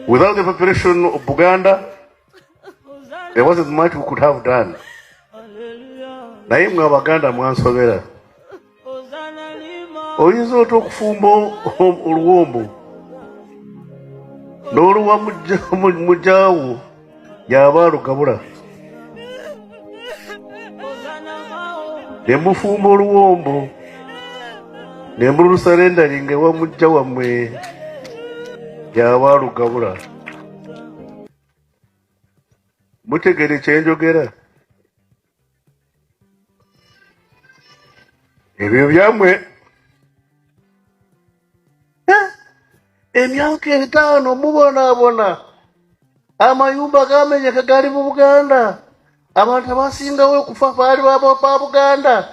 Without the preparation of Buganda, there wasn't much we could have done. Naye mwe Abaganda mwansobera. Oyinza okufumba oluwombo n'oluwa mujjaawo y'aba alugabula. Ne mufumba oluwombo ne mululusalendalinga ewa mujja wammwe y'aba alugabula. Mutegere kyenjogera? Ebyo byammwe emyaka 5 mubonaabona amayumba gamenyeka gali mu Buganda, abantu abasingawo okufa baali ba Buganda.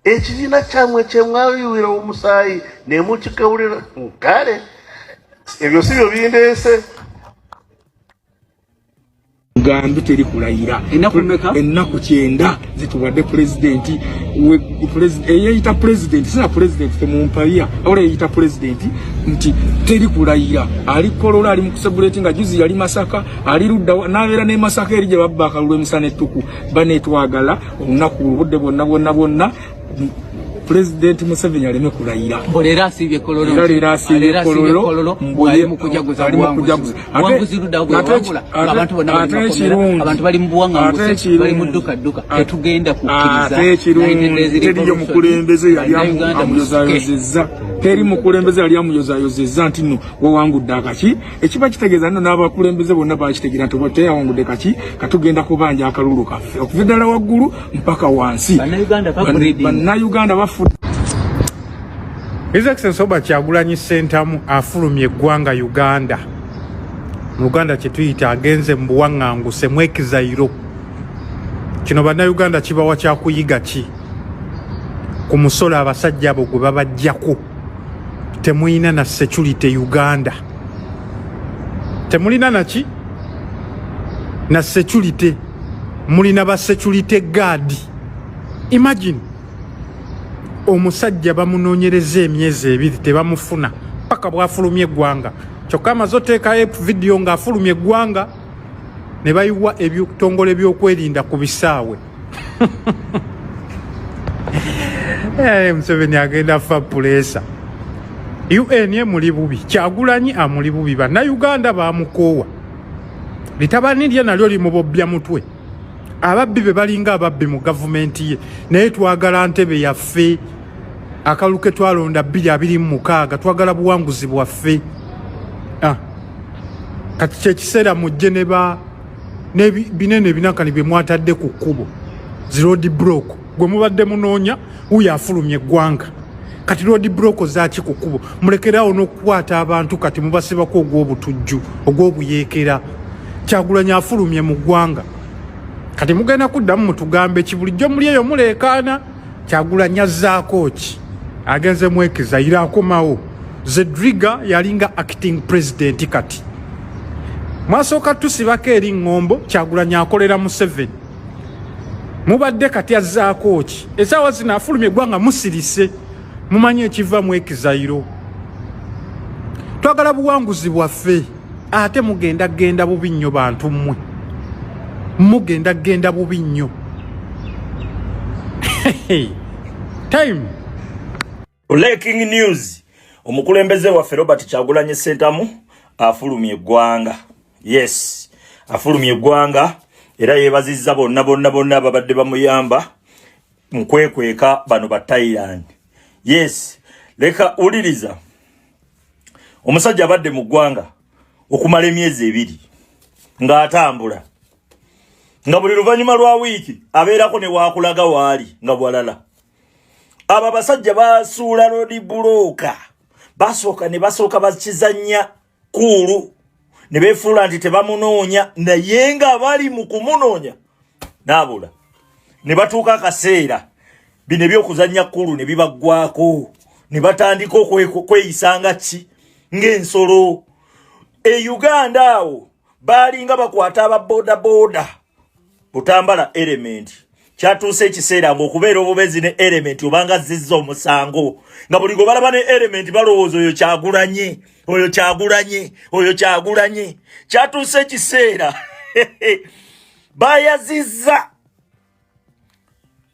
Ekibiina kyammwe kyemwayiwira omusaayi ne mukikawulira kale ebyo si byo bindeese. Uganda teri kulayira ennaku 9 zituwadde presidenti eyayita presidenti sina presidenti temumpaya ola eyayita presidenti nti teri kulayira ali kolola ali mukusebuleti nga juzi yali Masaka ali ludda nabeera ne Masaka eri gye babba akalulu emisana ettuku banetwagala olunaku obudde bonna President Museveni aleme kulayira. Bolera asibye kololo mbwe mu kujaguza wanguzi ruda ogwabula abantu bonna abantu bali mbuwanga bali mudduka tetugenda kukkiriza teriyo mukulembeze yali amuyozayozezza teri mukulembeze yali amuyozayozezza nti no wawangudde akaki ekiba kitegeeza nno n'abakulembeze bonna bakitegeera nti bote yawangudde kaki katugenda kubanja akalulu kaffe okuviddala waggulu mpaka wansi bannayuganda bafu. His Excellency Oba Kyagulanyi Ssentamu afulumye eggwanga Uganda. Mu Uganda kye tuyita agenze mu buwaŋŋanguse mwekizayiro. Kino bannayuganda kibawa kyakuyiga ki? Ku musolo abasajja abo gwe babajjako. Temulina na security Uganda. Temulina na ki? Na security. Mulina ba security guard. Imagine. Omusajja bamunoonyereza emyezi 2 tebamufuna paka bwafulumye eggwanga kyokka amaze oteekayo video ng'afulumye eggwanga ne bayiwa ebitongole ebyokwerinda ku bisaawe. Museveni agenda fa pulesa. UN muli bubi, Kyagulanyi amuli bubi, bannayuganda bamukoowa. Litabani lye nalyo limubobbya mutwe. Ababbi be balinga ababbi mu gavumenti ye naye twagala Ntebe yaffe akaluke twalonda 2026 twagala buwanguzi bwaffe. Kati kyekiseera mujje ne binene binakani bye mwatadde ku kkubo road block gwe mubadde munoonya uyo afulumye eggwanga kati road block zaaki ku kkubo mulekerawo n'okukwata abantu kati mubasibako ogw'obutujju ogw'obuyeekera. Kyagulanyi afulumye mu ggwanga kati mugenda kuddamu mutugambe kibulijjo muli eyo muleekaana. Kyagulanyi azzaako ki? Agenze mwekizayiro akomawo. Zedriga yalinga acting president kati. Mwasooka tusibako eri ŋŋombo Kyagulanyi akolera Museveni. Mubadde kati azzaako ki? Essaawa zino afulumye eggwanga musirise. Mumanyi ekiva mwekizayiro. Twagala buwanguzi bwaffe ate mugenda bubi nnyo bantu mmwe. Mugenda bubi nnyo. Time. Breaking news. Omukulembeze waffe Robert Kyagulanyi Ssentamu afulumye eggwanga. Yes, afulumye eggwanga era yeebazizza bonna ababadde bamuyamba mukwekweka bano ba Thailand. Yes, leka uliriza. Omusajja abadde mu ggwanga okumala emyezi 2 ng'atambula. Nga buli luvannyuma lwa wiiki abeerako ne waakulaga waali nga bwalala. Aba basajja basuula road block basooka bakizannya kuulu ne beefuula nti tebamunoonya naye nga bali mu kumunoonya n'abula ne batuuka akaseera bino ebyokuzannya kuulu ne bibaggwako ne batandika okweyisanga ki ng'ensolo. Uganda awo baalinga bakwata aba boda Butambala element kyatuuse ekiseera ng'okubeera obubezi ne element obanga zizza omusango nga buli gwe balaba ne element balowooza oyo Kyagulanyi oyo Kyagulanyi kyatuuse ekiseera bayazizza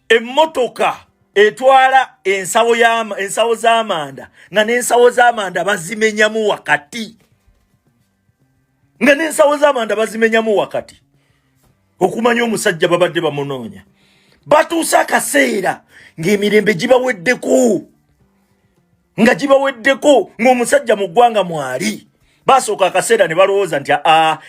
emmotoka etwala ensawo z'amanda nga n'ensawo z'amanda bazimenyamu wakati okumanya omusajja babadde bamunoonya batuuse akaseera ng'emirembe gibaweddeko ng'omusajja mu ggwanga mwali basooka akaseera ne balowooza nti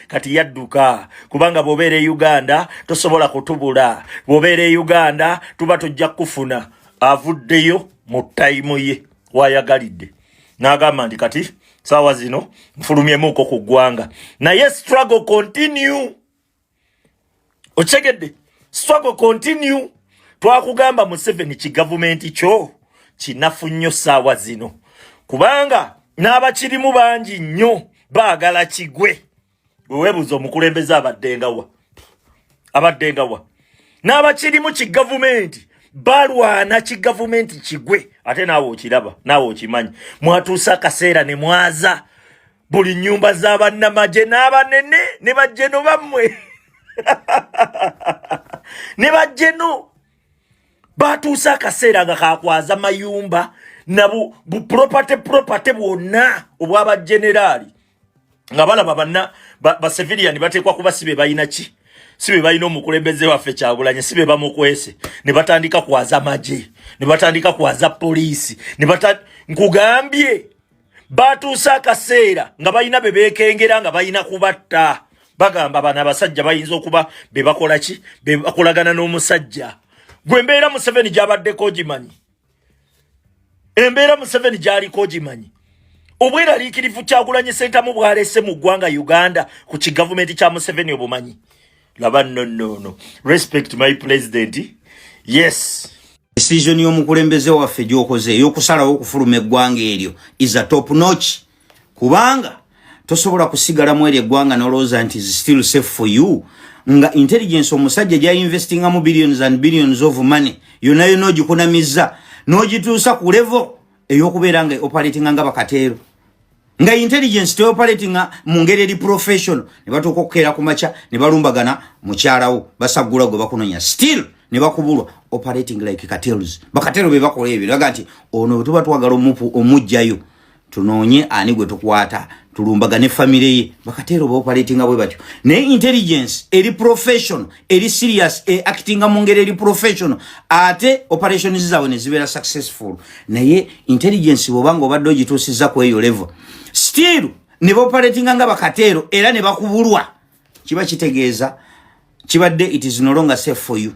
kati yadduka kubanga bw'obeera e Uganda tosobola kutubula bw'obeera e Uganda tuba tojja kufuna avuddeyo mu tayimu ye wayagalidde n'agamba nti kati saawa zino nfulumyemuuko ku ggwanga naye struggle continue ochegedde struggle continue twakugamba Museveni kigavumenti kyo kinafu nnyo saawa zino kubanga n'abakirimu bangi nnyo baagala kigwe weebuuza omukulembeze abaddengawa n'abakirimu kigavumenti balwana kigavumenti kigwe ate naawe okiraba naawe okimanyi mwatuusa akaseera ne mwaza buli nnyumba z'abannamagye n'abanene ne bajjeno bammwe ne bajjeno batuusa akaseera nga kakwaza mayumba na bu property bwonna obw'abajenerali nga balaba ba civilian bateekwa kuba sibe balina ki sibe balina omukulembeze waffe Kyagulanyi sibe bamukwese ne batandika kwaza magye ne batandika kwaza poliisi nkugambye batuusa akaseera nga balina bebeekengera nga balina kubatta bagamba bana abasajja bayinza okuba bebakola ki bebakolagana n'omusajja gwe embeera Museveni gy'abaddeko ogimanyi embeera Museveni gy'aliko ogimanyi obweraliikirivu Kyagulanyi Ssentamu bw'aleese mu ggwanga Uganda ku kigavumenti kya Museveni obumanyi laba no respect my president yes decision y'omukulembeze waffe gy'okoze ey'okusalawo okufuluma eggwanga eryo is a top notch kubanga tosobola kusigalamu eri eggwanga n'olowooza nti is still safe for you nga intelligence omusajja gya investinga mu billions and billions of money yonna ogikunamizza n'ogituusa ku level ey'okubeera nga operating nga bakateero nga intelligence te operating mu ngeri eri professional ne batuuka okukeera ku makya ne balumbagana mukyalawo basaggula gwe bakunonya still ne bakubulwa operating like cartels bakateero be bakola ebyo baga nti ono bwe tuba twagala omujjayo tunoonye ani gwe tukwata tulumbagane family ye bakateero ba operating bwe batyo naye intelligence eri professional eri serious acting mu ngeri eri professional ate operations zaabwe ne zibeera successful naye intelligence bw'obanga obadde ogituusizza ku eyo level still ne operating nga bakateero era ne bakubulwa kiba kitegeeza kibadde it is no longer safe for you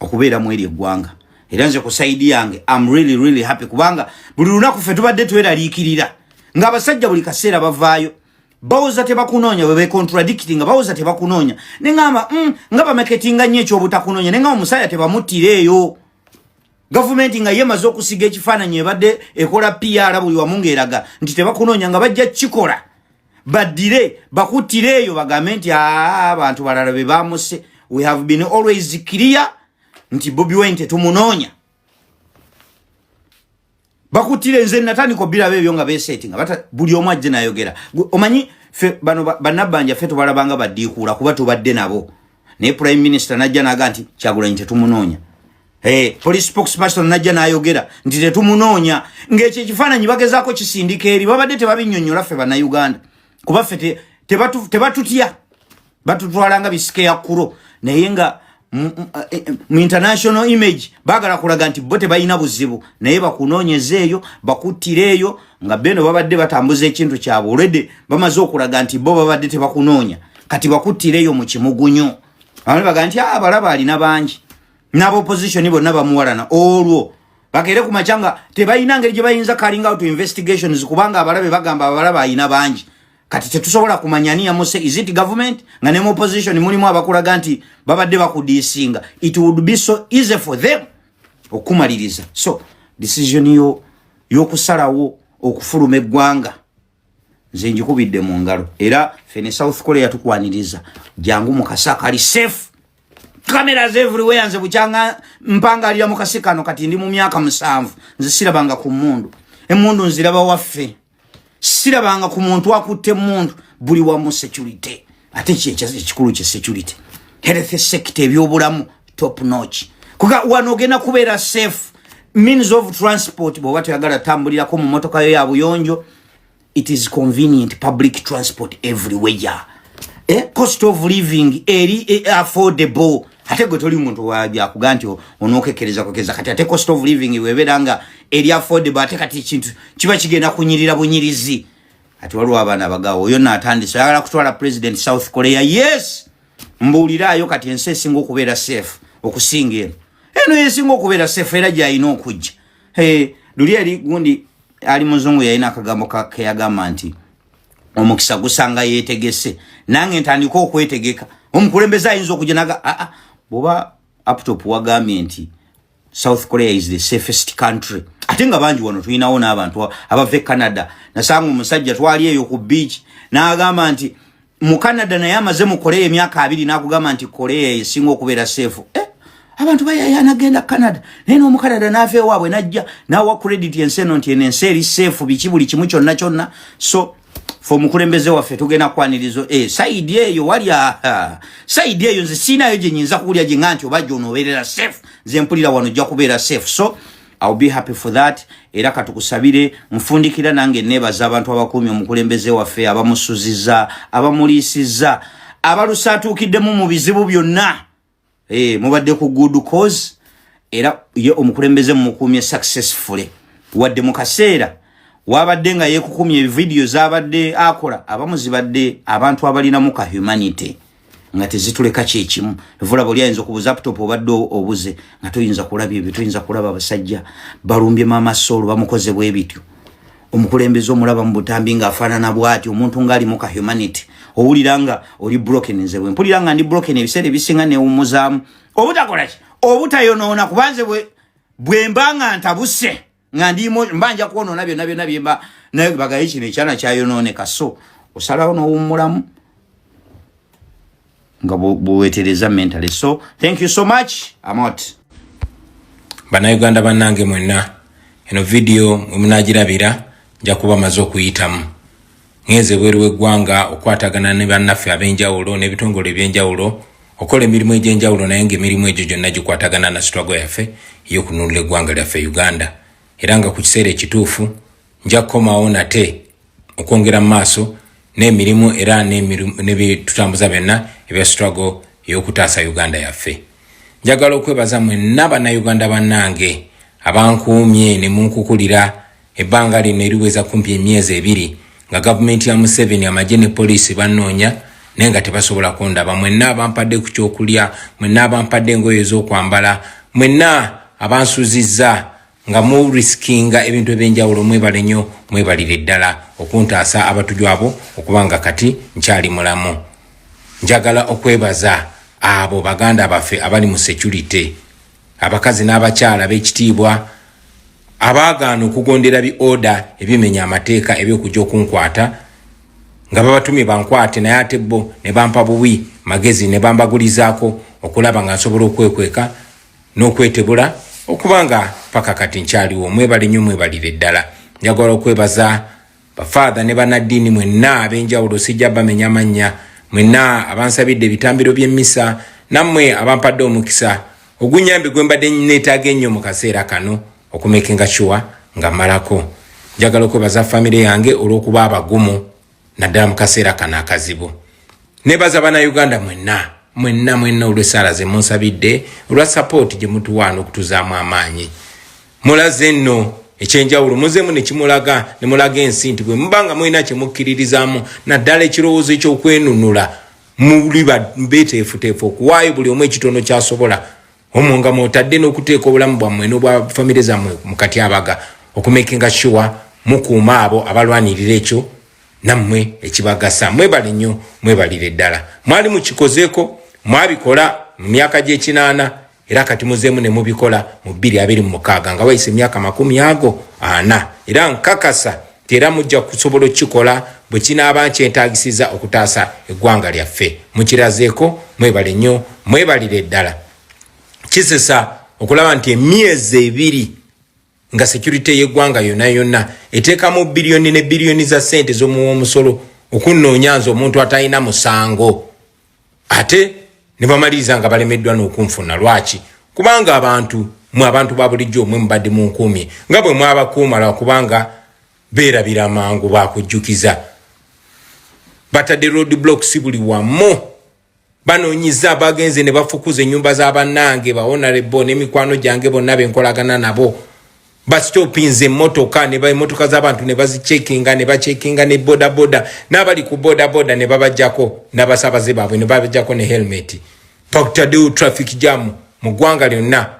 okubeera mu eri eggwanga era nze ku side yange I'm really happy kubanga buli lunaku ffe tubadde tweraliikirira nga abasajja buli kaseera bavaayo bawuza tebakunoonya bwe contradicting nga bawuza tebakunoonya nengamba nga bameketinga nnyo ekyobutakunoonya nengamba omusajja tebamuttireeyo gavumenti nga yemaze okusiga ekifaananyi ebadde ekola PR buli wamu ng'eraga nti tebakunoonya nga bajja kikola baddire bakuttireeyo bagambe nti abantu balala be bamuse we have been always clear nti Bobi Wine tetumunoonya bakutire nze natandika obirabe ebyo nga besettinga bata buli omu ajje nayogera omanyi fe bano bannabanja fe tubalabanga baddiikuula kuba tubadde nabo naye prime minister najja naga nti Kyagulanyi tetumunoonya police spokesperson najja nayogera nti tetumunoonya ng'ekyo ekifaananyi bagezaako kisindika eri babadde tebabinnyonnyola ffe bannayuganda kuba ffe tebatutya batutwalanga bisike ya kuro naye nga mu international image bagala kulaga nti bo tebalina buzibu naye bakunoonyezeeyo bakuttireeyo nga beno babadde batambuza ekintu kyabwe already bamaze okulaga nti bo babadde tebakunoonya kati bakuttireeyo mu kimugunyo abandi baga nti abalaba alina bangi n'aba opposition bonna bamuwalana olwo bakere ku macanga tebalina ngeri gye bayinza calling out investigations kubanga abalabe bagamba abalaba alina bangi kati tetusobola kumanyani ya mose is it government nga ne opposition mulimu abakulaga nti babadde bakudisinga it would be so easy for them okumaliriza so decision yo kusalawo okufuluma eggwanga nze njikubidde mu ngalo era fene South Korea tukwaniriza jangu mukasa kali safe cameras everywhere nze buchanga mpanga ali mu kasikano kati ndi mu myaka 7 nze sirabanga ku mundu emundu nziraba waffe sirabanga ku muntu akutte muntu buli wamu security ate kikulu kye security health sector ebyobulamu top notch kuga wanogena kubeera safe means of transport bo watu yagala tambulira ko mu motoka yo ya buyonjo it is convenient public transport everywhere cost of living eri affordable ate gotoli muntu wajja kuganti onokekereza kokeza kati ate cost of living weberanga eri affordable ate kati kintu kiba kigenda kunyirira bunyirizi ati waliwo abana bagawo yonna atandise yagala kutwala president South Korea yes mbulirayo kati ensi ngo kubeera safe okusinga eno yesingo kubeera safe era gyayina okujja luli eri gundi ali muzungu yayina akagambo keyagamba nti omukisa gusanga yetegese nange ntandika okwetegeka omukulembeze ayinza okujja naga boba uptop wagambye nti South Korea is the safest country ate nga bangi wano tulinawo n'abantu abava Canada nasanga omusajja twali eyo ku beach n'agamba nti mu Canada naye amaze mu Korea emyaka 2 n'akugamba nti Korea esinga okubeera safe abantu bayayana genda Canada neno mu Canada nafe waabwe najja nawa credit enseno nti enense eri safe bikibuli kimu kyonna kyonna so for mukulembeze waffe tugena kwanirizo side eyo walya side eyo nze sinayo gye nyinza kulya gye nganti obajja onobeerera safe nze mpulira wano jja kubeera safe so I'll be happy for that era katukusabire mfundikira nange nebaza abantu abakumi omukulembeze waffe abamusuziza abamulisiza abalusatuukiddemu mu bizibu byonna mubadde ku good cause era ye omukulembeze mukumye successfully wadde mukaseera wabadde nga yekukumye video zabadde akola abamuzibadde abantu abalina muka humanity nga tezituleka kyekimu vula boli ayinza kubuza laptop obadde obuze nga toyinza kulabya ebyo toyinza kulaba abasajja balumbye mama solo bamukoze bwebityo omukulembeze omulaba mu butambi nga afaanana bwati omuntu ngali muka humanity owuliranga oli broken nzewe mpuliranga ndi broken ebiseera ebisinga neewumuzaamu obutakola ki obutayonoona kubanze bwembanga ntabuse nga ndimo mbanja kuonoona byonna byemba naye bagaye kino ekyana kyayonooneka so osalawo n'owummulamu nga buwetereza mentally so thank you so much I'm out Bannayuganda bannange mwenna eno video mmunagirabira nja kuba maze okuyitamu ngeze bweru w'eggwanga okwatagana ne bannaffe ab'enjawulo n'ebitongole eby'enjawulo okola emirimu egy'enjawulo naye ng'emirimu egyo gyonna gikwatagana na struggle yaffe y'okununula eggwanga lyaffe Uganda era nga ku kiseera ekituufu nja kukomawo nate okwongera mu maaso n'emirimu era n'ebitutambuza byonna ebya struggle y'okutaasa Uganda yaffe. Njagala okwebaza mwenna bannayuganda bannange abankuumye ne munkukulira ebbanga lino eriweza kumpi emyezi 2 nga gavumenti ya Museveni amagye ne poliisi bannoonya naye nga tebasobola kundaba. Mwenna abampadde ku kyokulya, mwenna abampadde engoye ez'okwambala, mwenna abansuzizza nga mu riskinga ebintu ebyenjawulo mwebale nnyo mwebalire ddala okuntaasa abatujju abo okubanga kati nkyali mulamu. Njagala okwebaza abo baganda baffe abali mu security, abakazi n'abakyala b'ekitiibwa abaagaana okugondera bi order ebimenya amateeka ebyokujja okunkwata nga babatumye bankwate naye ate bo ne bampa buwi magezi ne bambagulizaako okulaba nga nsobola okwekweka n'okwetebula okubanga paka kati nkyaliwo. Mwebale nnyo mwebalire ddala. Njagala okwebaza bafaatha ne bannaddiini mwenna ab'enjawulo sijja bamenya mannya, mwenna abansabidde ebitambiro by'emmisa, nammwe abampadde omukisa ogunyambi gwe mbadde neetaaga ennyo mu kaseera kano okumekenga sure nga malako. Njagala okwebaza famire yange olw'okuba abagumu naddala mu kaseera kano akazibu. Nebaza bannayuganda mwenna olw'essaala ze munsabidde olwa support gye mutuwaana okutuzaamu amaanyi. Mulaze nno ekyenjawulo muzeemu ne kimulaga ne mulaga ensi nti bwe mubanga mulina kye mukkiririzaamu naddala ekirowoozo eky'okwenunula muli beeteefuteefu okuwaayo buli omu ekitono kyasobola omwo nga mwotadde n'okuteeka obulamu bwammwe n'obwa famire zammwe mu katyabaga okumekenga sure mukuuma abo abalwanirira ekyo nammwe ekibagasa. Mwebale nnyo mwebalire ddala. Mwali mukikozeeko mwabikola mu myaka gy'ekinaana era kati muzeemu ne mubikola mu 2026 nga wayise emyaka 40 era nkakasa nti era mujja kusobola okukikola bwe kinaaba nkyetaagisiza okutaasa eggwanga lyaffe. Mukirazeeko mwebale nnyo mwebalire ddala. Kisesa okulaba nti emyezi 2 nga security yeggwanga yonna eteekamu biliyoni ne biliyoni za sente z'omuwa omusolo okunnoonya omuntu atalina musango ate ne bamaliriza nga balemeddwa n'okunfuna. Lwaki? Kubanga abantu ba bulijjo mwe mbadde mu nkuumye nga bwe mwabakuuma lwakubanga beerabira mangu bakujjukiza. Batadde road blocks buli wamu, banoonyiza bagenze ne bafukuza ennyumba z'abannange bahonorable n'emikwano gyange bonna benkolagana nabo. Bastopinze emmotoka ne emmotoka z'abantu ne bazicheckinga ne bacheckinga ne boda n'abali ku boda ne babajjako n'abasabaze baabwe ne babajjako ne helmet. Pakutaddewo traffic jam mu ggwanga lyonna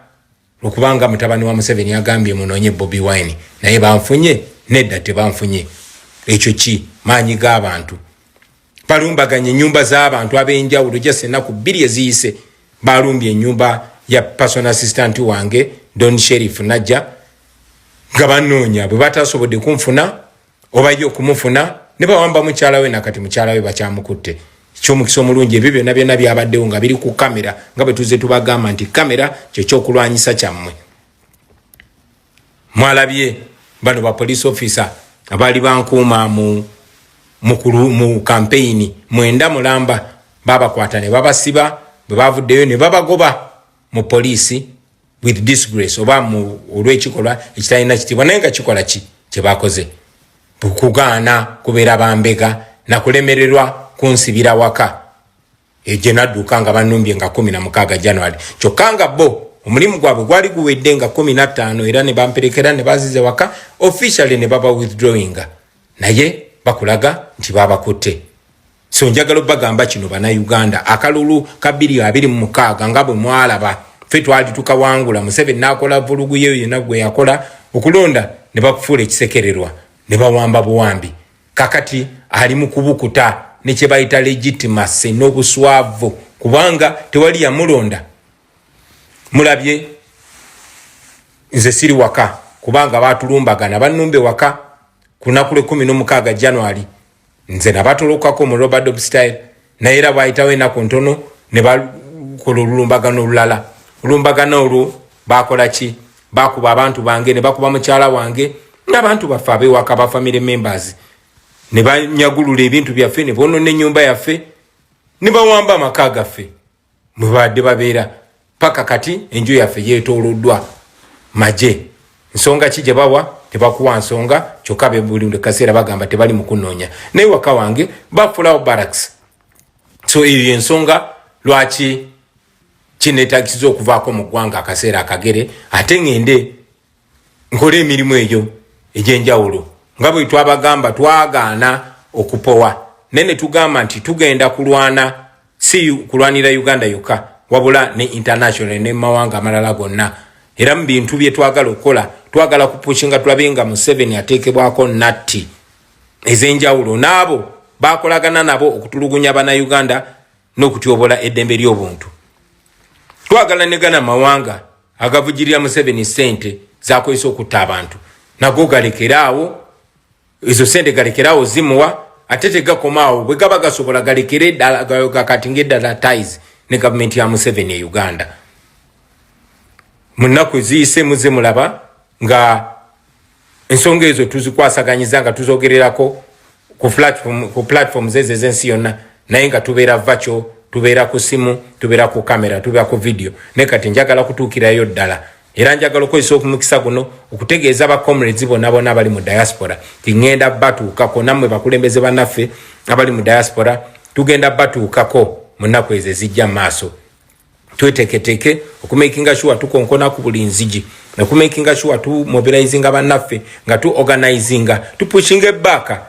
okubanga mutabani wa Museveni agambye munoonye Bobi Wine naye banfunye nedda tebanfunye. Ekyo ki? Maanyi g'abantu. Balumbaganye ennyumba z'abantu ab'enjawulo just ennaku 2 eziyise. Balumbye ennyumba ya personal assistant wange Don Sheriff Najja nga banoonya bwe batasobodde kunfuna oba yo kumufuna ne bawamba mukyala we nakati mukyala we bakyamukutte. Kyomukisa omulungi ebyo byonna byabaddewo nga biri ku kamera nga bwe tuze tubagamba nti kamera kye kyokulwanyisa kyammwe. Mwalabye bano ba police officer abaali bankuuma mu campaign mwenda mulamba babakwata ne babasiba bwe bavuddeyo ne babagoba mu police with disgrace oba mu olw'ekikolwa ekitalina kitiibwa naye nga kikola ki kye bakoze kugaana kubeera bambega na kulemererwa kunsibira waka eje nadduka nga banumbye nga 16 January kyokka nga bo omulimu gwabwe gwali guwedde nga 15 era ne bamperekera ne bazize waka officially ne baba withdrawing naye bakulaga nti babakutte. So njagala bagamba kino bana Uganda akalulu ka 226 nga bwe mwalaba ffe twali tukawangula Museveni n'akola vulugu yena gwe yakola okulonda ne bakufuula ekisekererwa ne bawamba buwambi kakati ali mu kubukuta ne kye bayita legitimacy n'obuswavu kubanga tewali yamulonda. Mulabye nze siri waka kubanga batulumbagana bannumbe waka kunakule 16 January nze nabatolokako mu Robert Dobb style naye era bayitawo ennaku ntono ne bakola olulumbagano olulala. Olumbagano olwo bakola ki? Bakuba abantu bange ne bakuba mukyala wange n'abantu baffe ab'ewaka ba family members ne banyagulula ebintu byaffe ne bono n'ennyumba yaffe ne bawamba amaka gaffe mwe badde babeera paka kati enju yaffe yeetooloddwa maje. Nsonga ki gye bawa? Tebakuwa nsonga kyokka be buli kaseera bagamba tebali mu kunoonya naye waka wange bafulawo barracks. So eyo ensonga lwaki kinetaagisiza okuvaako mu ggwanga akaseera akagere ate ngende nkole emirimu eyo egy'enjawulo nga bwe twabagamba twagaana okupowa nene tugamba nti tugenda kulwana si kulwanira Uganda yokka wabula ne international ne mawanga amalala gonna era mu bintu bye twagala okukola twagala kupushinga tulabenga Museveni ateekebwako natti ez'enjawulo n'abo bakolagana nabo okutulugunya bana Uganda n'okutyobola eddembe ly'obuntu. Twagala negana mawanga agavujirira Museveni sente zakozesa okutta abantu nago galekeraawo ezo sente galekeraawo zimuwa ate tegakomaawo bwe gaba gasobola galekere ddala gakatinga eddala ties ne gavumenti ya Museveni e Uganda. Mu nnaku eziyise muze mulaba nga ensonga ezo tuzikwasaganyiza nga tuzogererako ku platforms ezo ez'ensi yonna naye nga tubeera virtual, tubeera ku simu, tubeera ku kamera, tubeera ku video ne kati njagala kutuukirayo ddala era njagala okukozesa okumukisa guno okutegeeza ba comrades bonna abali mu diaspora tingenda batuukako nammwe bakulembeze bannaffe abali mu diaspora tugenda batuukako mu nnaku ezo ezijja maaso. Tweteketeke okumakinga sure tukonkona ku buli nzigi okumakinga sure tu mobilizinga bannaffe nga tu organizinga tu pushinga back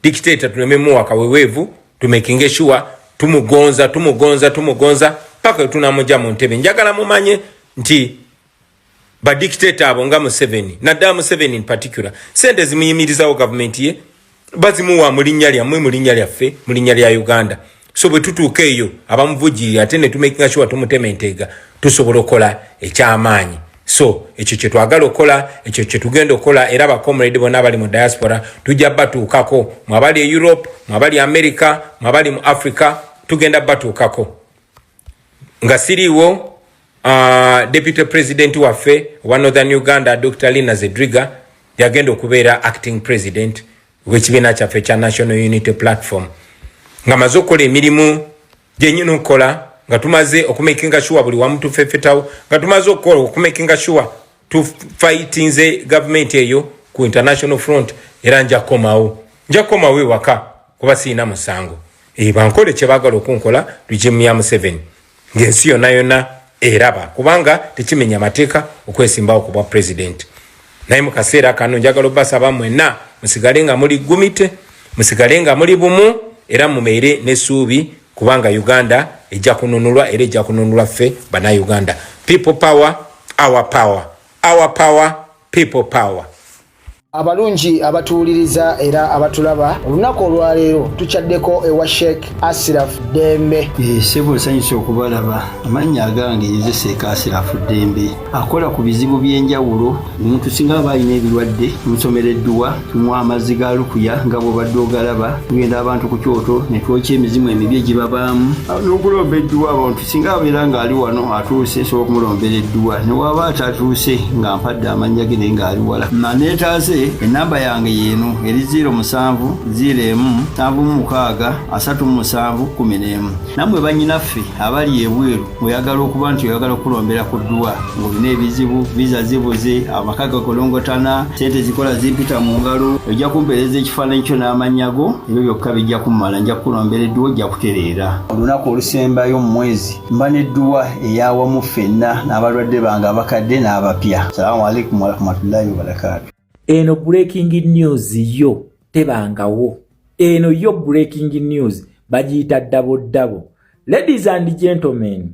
dictator tulememu wakawewevu tumakinga sure tumugonza paka tunamuja mu ntebe. Njagala mumanye nti ba dictator abo nga Museveni naddala Museveni in particular sente zimuyimirizawo government ye bazimuwa mu linnya lyammwe mu linnya lyaffe mu linnya lya Uganda. So bwe tutuuka eyo abamuvujirira ate ne tumakinga sure tumutema enteega tusobola okukola ekyamaanyi. So ekyo kye twagala okukola ekyo kye tugenda okukola era ba comrade bonna abali mu diaspora tujja batuukako mwabali e Europe mwabali America mwabali mu Africa tugenda batuukako nga siriwo Deputy President waffe wa Northern Uganda Dr. Lina Zedriga yagenda okubeera acting president w'ekibiina kyaffe kya National Unity Platform nga maze okukola emirimu gyenyini okukola nga tumaze okumakinga sure buli wamu tufefetawo nga tumaze okukola okumakinga sure tufightinze government eyo ku international front era nja komawo ewaka kuba siina musango bankole kye baagala okunkola Regime ya Museveni ng'ensi yonna eraba kubanga tekimenya mateeka okwesimbawo ku bwa president. Naye mu kaseera kano njagala obasaba mwenna musigale nga muli gumite, musigale nga muli bumu era mumeere n'essuubi kubanga Uganda ejja kununulwa era ejja kununulwa ffe bana Uganda. People power, our power. Our power, people power. Abalungi abatuuliriza era abatulaba olunaku olwaleero tuchaddeko ewa Sheikh Ashraf Dembe. Sebo sanyusa okubalaba amannya agange Seeka Ashraf Dembe akola ku bizibu by'enjawulo omuntu singa balina ebirwadde musomereddwa tumwa amazzi ga lukuya nga bw'obadde ogalaba tugenda abantu ku kyoto ne twokya emizimu emibi egibabaamu n'okulombeddwa abantu singa abeera ng'ali wano atuuse nsobola okumulombeera edduwa ne waba atatuuse nga mpadde amannya ge naye ng'ali wala naneetaase enamba yange yeno eri 0707763711 namwe banyinaffe abali ebweru oyagala okuba nti oyagala okulombera ku dduwa ng'olina ebizibu visa zibuze amaka gakolongotana sente zikola zimpita mu ngalo ojja kumpeereza ekifaananyi kyo n'amanyago ebyo byokka bijja kummala nja kukulombera edduwa ojja kutereera olunaku olusembayo mu mwezi mba n'edduwa eyawamu ffenna n'abalwadde bange abakadde n'abapya. Salaamu alaikum warahmatullahi wabarakatuh. Eno breaking news yo tebangawo. Eno yo breaking news bagiyita double. Ladies and gentlemen,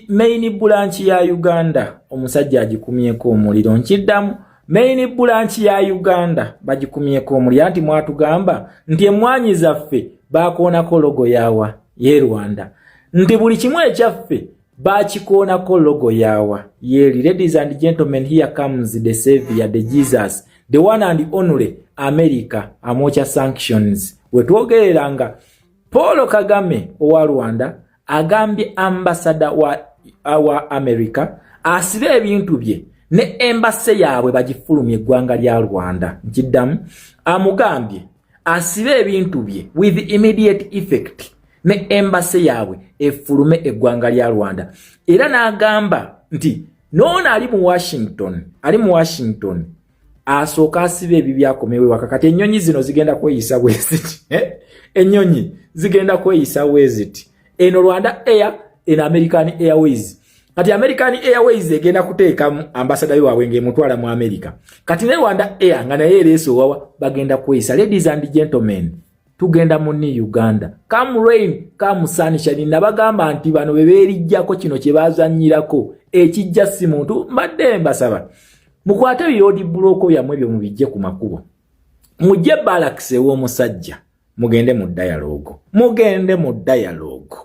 main branch ya Uganda omusajja agikumyeko omuliro nkiddamu. Main branch ya Uganda bagikumyeko omuliro anti mwatugamba nti emwanyi zaffe bakoonako logo yawa ye Rwanda nti buli kimu ekyaffe bachikoonako logo yawa yeli. Ladies and gentlemen, here comes the savior, the Jesus, the one and only America amocha sanctions. Wetwogereranga Paul Kagame owa Rwanda agambye ambassador wa America asibe ebintu bye ne embassy yaabwe bagifulumye eggwanga lya Rwanda. Nkiddamu amugambye asibe ebintu bye with immediate effect ne embassy yaabwe efulume eggwanga lya Rwanda. Era n'agamba nti noona ali mu Washington asooka asibe ebyo byakomewe waka. Kati ennyonyi zino zigenda kweyisa bweziti ennyonyi zigenda kweyisa bweziti. Eno Rwanda Air, eno American Airways. Kati American Airways egenda kuteekamu ambassador waabwe ng'emutwala mu America. Kati ne Rwanda Air nga naye leeso wawa bagenda kweyisa. Ladies and gentlemen, tugenda muni Uganda. Come rain, come sunshine. Nabagamba nti bano bebeerijjako kino kye bazannyirako ekijja si muntu mbadde mbasaba mukwate byodi buloko byamwe byo mubijje ku makubo mujje balakise w'omusajja mugende mu dialogue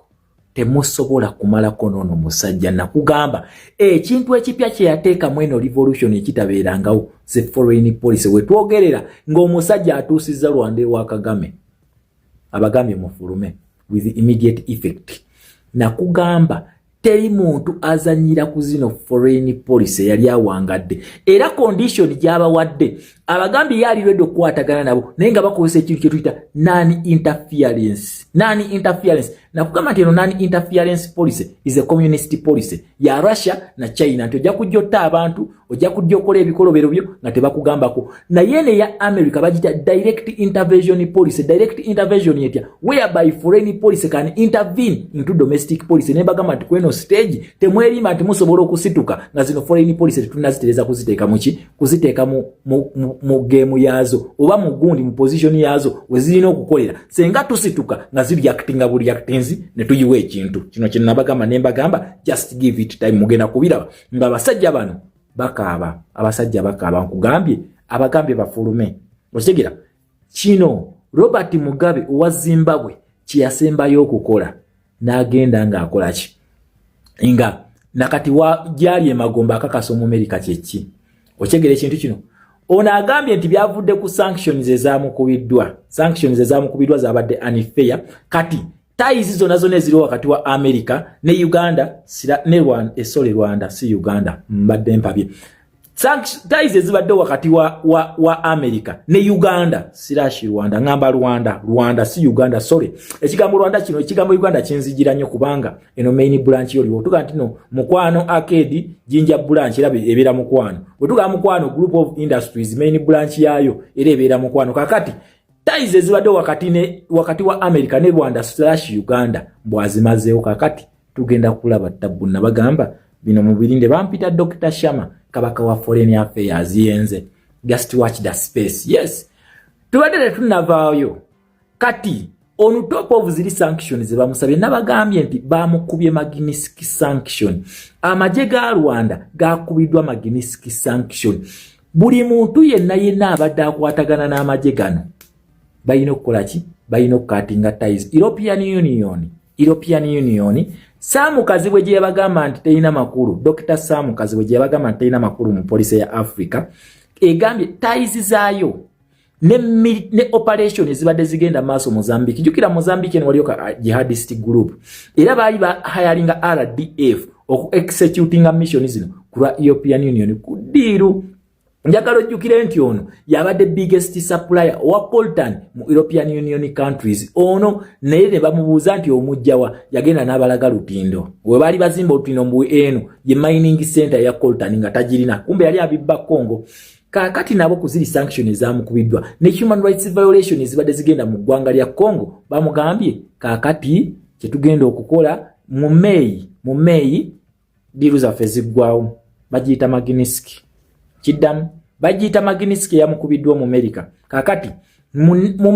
temusobola kumalako nono musajja nakugamba ekintu ekipya kye yateeka mweno revolution ekitabeerangawo ze foreign policy wetwogerera ng'omusajja atuusizza Rwanda wa Kagame abagambye mufulume with immediate effect. Nakugamba teri muntu azanyira ku zino foreign policy yali awangadde era condition gyaba wadde abagambye yali redo kwatagana nabo naye nga bakozesa ekintu kye tuyita non interference. Nakugamba nti non interference policy is a communist policy ya Russia na China nti ojja kujjota abantu ojja kujja okola ebikolobero byo nga tebakugambako. Naye ne ya America bagita direct intervention policy. Direct intervention yetya whereby foreign policy can intervene into domestic policy. Ne bagamba nti kweno stage temwerima nti musobola okusituka nga zino foreign policy tunazitereza kuziteeka kuziteeka mu game yazo oba mu gundi mu position yazo wezirina okukolera senga tusituka nga ziri actinga buli actings ne tuyiwe ekintu kino kye nabagamba ne mbagamba just give it time mugenda kubiraba nga abasajja bano bakaaba nkugambye abagambye bafulume okitegera kino Robert Mugabe owa Zimbabwe kiyasembayo okukola n'agenda nga akola ki nga nakati gyali emagomba akakasa mu America kyeki okitegera ekintu kino ono agambye nti byavudde ku sanctions ezaamukubiddwa zabadde unfair kati ties zona zone ziri wakati wa America ne Uganda sira ne Rwanda si Uganda mbadde mpabye ties ezibadde wakati wa America ne Uganda sira shi Rwanda ngamba Rwanda si Uganda sorry ekigambo Rwanda kino ekigambo Uganda kinzijira nnyo kubanga eno main branch yoli otuga ntino mukwano arcade jinja branch erabe ebera mukwano otuga mukwano group of industries main branch yayo erebera mukwano kakati ties ezibadde wakati wa America ne Rwanda / Uganda bwazimazeo kakati tugenda kulaba tabuna bagamba bino mubirinde bampita Dr. Shama kabaka wa foreign affairs yenze just watch that space yes tubadde tunavaayo kati on top of ziri sanctions bamusabye nabagambye nti bamukubye Magnitsky sanction amaje ga Rwanda gakubidwa Magnitsky sanction buli muntu yenna abadde akwatagana n'amaje gano bayina okukolaki bayina okukatinga ties European Union Samu Kazibwe gye yabagamba nti teyina makulu Dr. Samu Kazibwe gye yabagamba nti teyina makulu mu police ya Africa egambye ties zaayo ne operation zibadde zigenda maaso Mozambique jukira Mozambique ne waliyo ka jihadist group era bali ba hiring RDF oku executing mission zino ku European Union kudiru njagalo jukire nti ono yabadde biggest supplier wa coltan mu European Union countries ono ne bamubuuza nti omujjawa yagenda n'abalaga lutindo we bali bazimba lutindo mbu eno ye mining center ya coltan nga tajirina kumbe yali abibba Congo kakati nabo kuziri sanctions zamukubidwa ne human rights violations zibadde zigenda mu ggwanga lya Congo bamugambye kakati kye tugenda okukola mu May diru za fezigwao bagiyita Magnitsky Kidam bajita Magnitsky yamukubiddwa mu America kakati mu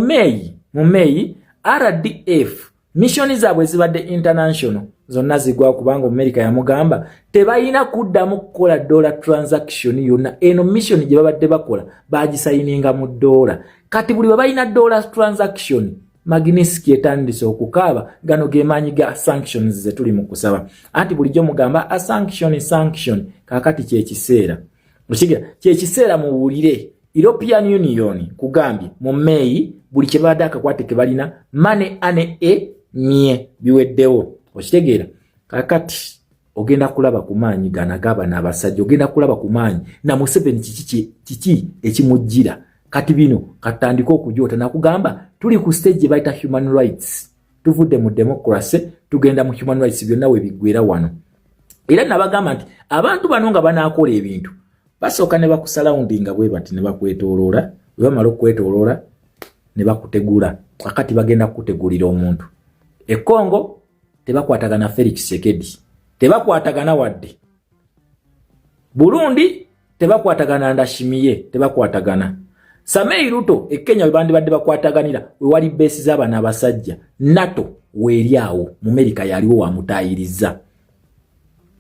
May RDF mission zabwe zibadde international zonna zigwa kubanga America yamugamba tebayina kuddamu kukola dollar transaction yonna eno mission gye babadde bakola bagisayininga mu dollar kati buli bayina dollar transaction Magnitsky etandise okukaaba gano gemanyi ga sanctions ze tuli mu kusaba anti bulijjo mugamba a sanction kakati kye kiseera Mushiga kiseera muwulire European Union kugambye mu May buli kibadde akakwate balina money ane nye biweddewo okitegeera kakati ogenda kulaba kumanyi ganagaba n'abasajja ogenda kulaba kumanyi na Museveni kiki ekimujjira kati bino katandika okujota nakugamba tuli ku stage baita human rights tuvudde mu democracy tugenda mu human rights byonna we bigwera wano era nabagamba nti abantu bano nga banaakola ebintu basooka ne bakusalaundinga bwe bati ne bakwetooloola bwe bamala okwetooloola ne bakutegula akati bagenda kutegulira omuntu Kongo tebakwatagana Felix Tshisekedi tebakwatagana wadde Burundi tebakwatagana Ndashimiye tebakwatagana Samei Ruto Kenya bandi badde bakwataganira we wali base z'abana abasajja NATO weeryawo mu America yaliwo wamutayiriza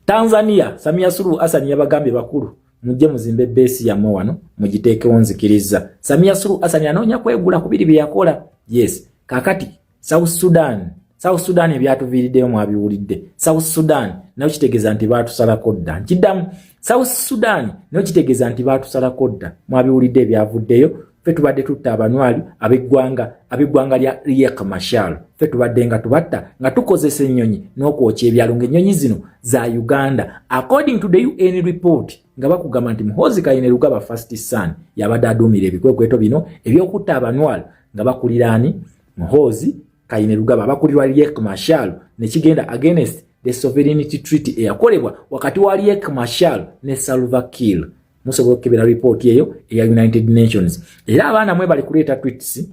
Tanzania Samia Suluhu Hassan yabagambe bakulu mujje muzimbe base ya wano mujiteeke onzikiriza Samia Suluhu Hassan anonya kwegula kubiri byakola yes kakati South Sudan ebyatuviriddeyo mwabiwulidde South Sudan nayo kitegeza nti baatusala kodda nkidamu South Sudan nayo kitegeza nti baatusala kodda mwabiwulidde ebyavuddeyo fe tubadde tutta abanywali ab'eggwanga lya Riek Machar fe tubadde nga tubatta nga tukozesa ennyonyi n'okwokya ebyalo ng'ennyonyi zino za Uganda according to the UN report nga bakugamba nti Muhoozi Kainerugaba first son yabadde aduumira ebikwekweto bino ebyokutta abanywali nga bakuliraani Muhoozi Kainerugaba bakulirwa Riek Machar ne kigenda against the sovereignty treaty eyakolebwa wakati wa Riek Machar ne Salva Kiir musobola okukebera report eyo eya United Nations era abaana mwe bali kuleeta tweets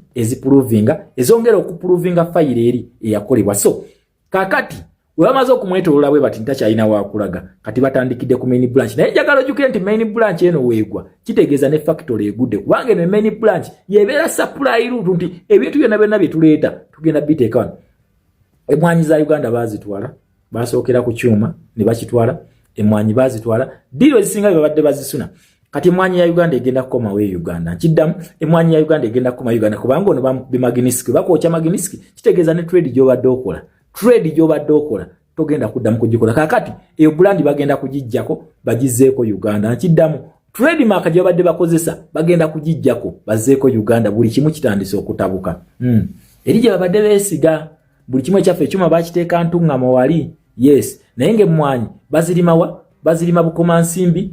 ezongera okuprovinga file eri eyakolebwa so kakati we bamaze okumwetolola bwe bati ntakyalina wakulaga kati batandikidde ku main branch naye njagala ojjukire nti main branch eno weegwa kitegeeza ne factory egudde kubanga ne main branch yebeera supply route nti ebintu byonna bye tuleeta tugenda biteeka wano emwanyi za Uganda bazitwala basookera ku kyuma ne bakitwala emwanyi bazitwala diro ezisinga babadde bazisuna kati emwanyi ya Uganda egenda kukoma we Uganda nkiddamu emwanyi ya Uganda egenda kukoma Uganda kubanga ono bamukubye Magnitsky bakwokya Magnitsky kitegeeza ne trade gy'obadde okola togenda kuddamu kugikola kakati eyo brand bagenda kugijjako bagizeeko Uganda nkiddamu trademark gy'obadde bakozesa bagenda kugijjako bazeeko Uganda buli kimu kitandise okutabuka eri gye babadde beesiga buli kimwe kyaffe ekyuma bakiteeka ntungamo wali yes naye ng'emmwanyi bazirima wa bazirima bukoma nsimbi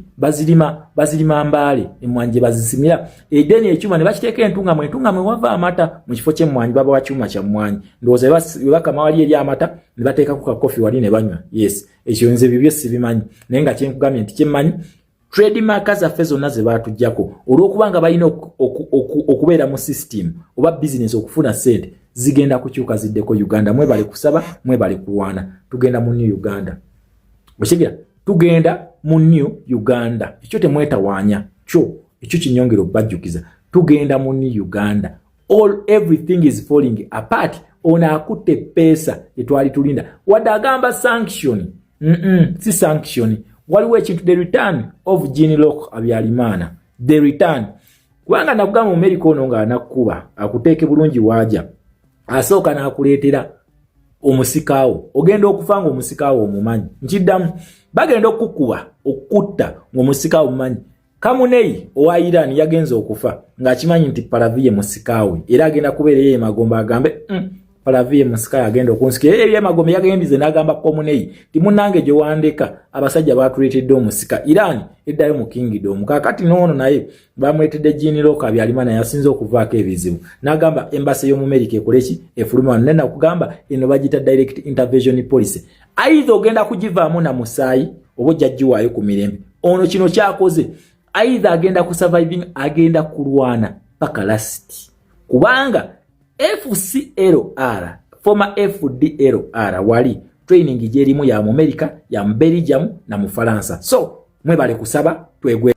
bazirima mbaale emmwanyi gye bazisimira edeni ekyuma ne bakiteeka entungamo wava amata mu kifo ky'emmwanyi baba wa kyuma kya mmwanyi ndowooza bakama wali eri amata ne bateekaku ka kofi wali ne banywa yes ekyo nze bibyo sibimanyi naye nga kyenkugambye nti kyemmanyi trademark zaffe zonna ze baatuggyako olw'okuba nga balina okubeera mu system oba business okufuna ssente zigenda kukyuka ziddeko Uganda mwebale kusaba mwebale kulwana tugenda mu New Uganda okigira tugenda mu New Uganda ekyo temwetawaanya ekyo kinyongero bajjukiza tugenda mu New Uganda everything is falling apart ona akutte pesa etwali tulinda wadde agamba sanction si sanction waliwo ekintu the return of Jean Locke Habyarimana the return kubanga nakugamba mu America ono nga anakuba akuteeke bulungi waaja asooka n'akuleetera omusikaawo ogenda okufanga omusikaawo omumanyi nkiddamu bagenda okukuba okutta ng'omusikaawo omumanyi Kamunei owa Iran yagenza okufa ng'akimanyi nti Palavie musikaawe era agenda kubeera ye magomba agambe Palavie musikaawe agenda okunsikira ye magomba yagendize n'agamba Kamunei timunange gye wandeka abasajja baatuleetedde omusika Iran eddayo mu kingdom kakati noono naye bamuleetedde Jean Locke Habyarimana yasinze okuvaako ebizibu n'agamba embassy y'omu America ekoleki efuluma nena okugamba eno bagita direct intervention policy aidha ogenda kugivaamu na musaayi oba ojja giwaayo ku mirembe ono kino kyakoze aidha agenda ku surviving agenda kulwana paka last kubanga FCLR former FDLR wali training jerimu ya America ya Belgium na mu Faransa so mwebale kusaba twegwe